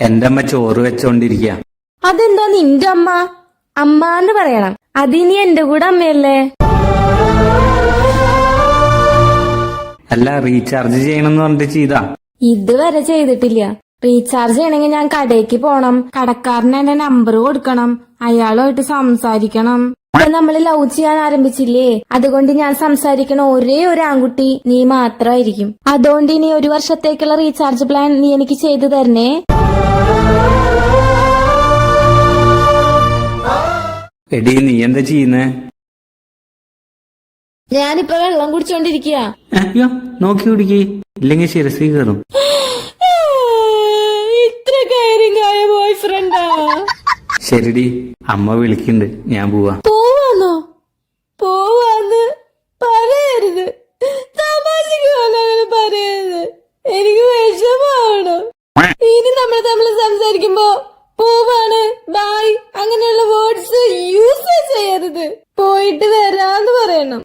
എന്റെ അമ്മ ചോറ് വെച്ചോണ്ടിരിക്ക. അതെന്താ നിന്റെ അമ്മ? അമ്മാന്ന് പറയണം. അതിനി എന്റെ കൂടെ അമ്മയല്ലേ? അല്ല, റീചാർജ് ചെയ്യണമെന്ന് പറഞ്ഞിട്ട് ചെയ്താ? ഇതുവരെ ചെയ്തിട്ടില്ല. റീചാർജ് ചെയ്യണമെങ്കിൽ ഞാൻ കടയ്ക്ക് പോണം, കടക്കാരന് എന്റെ നമ്പർ കൊടുക്കണം, അയാളുമായിട്ട് സംസാരിക്കണം. നമ്മൾ ലവ് ചെയ്യാൻ ആരംഭിച്ചില്ലേ, അതുകൊണ്ട് ഞാൻ സംസാരിക്കണ ഒരേ ഒരു ആൺകുട്ടി നീ മാത്രമായിരിക്കും. അതുകൊണ്ട് ഇനി 1 വർഷത്തേക്കുള്ള റീചാർജ് പ്ലാൻ നീ എനിക്ക് ചെയ്തു തരണേ. എടി, നീ എന്താ ചെയ്യുന്നേ? ഞാനിപ്പോ വെള്ളം കുടിച്ചോണ്ടിരിക്കുക. അയ്യോ, നോക്കി കുടിക്ക്, ഇല്ലെങ്കിൽ ശിരസി കയറും. ഇത്ര കയറിങ്ങായ ബോയ് ഫ്രണ്ടാ? ശരിടി, അമ്മ വിളിക്കുന്നുണ്ട്, ഞാൻ പോവാ. പോവാന്നോ? പോവാന്ന് പറയരുത്, തമാശക്ക് അങ്ങനെ പറയരുത്, എനിക്ക് വിഷമാവണം. ഇനി നമ്മൾ തമ്മിൽ സംസാരിക്കുമ്പോ പോവാണ്, ബൈ അങ്ങനെയുള്ള വേർഡ്സ് യൂസ് ചെയ്യരുത്. പോയിട്ട് വരാന്ന് പറയണം.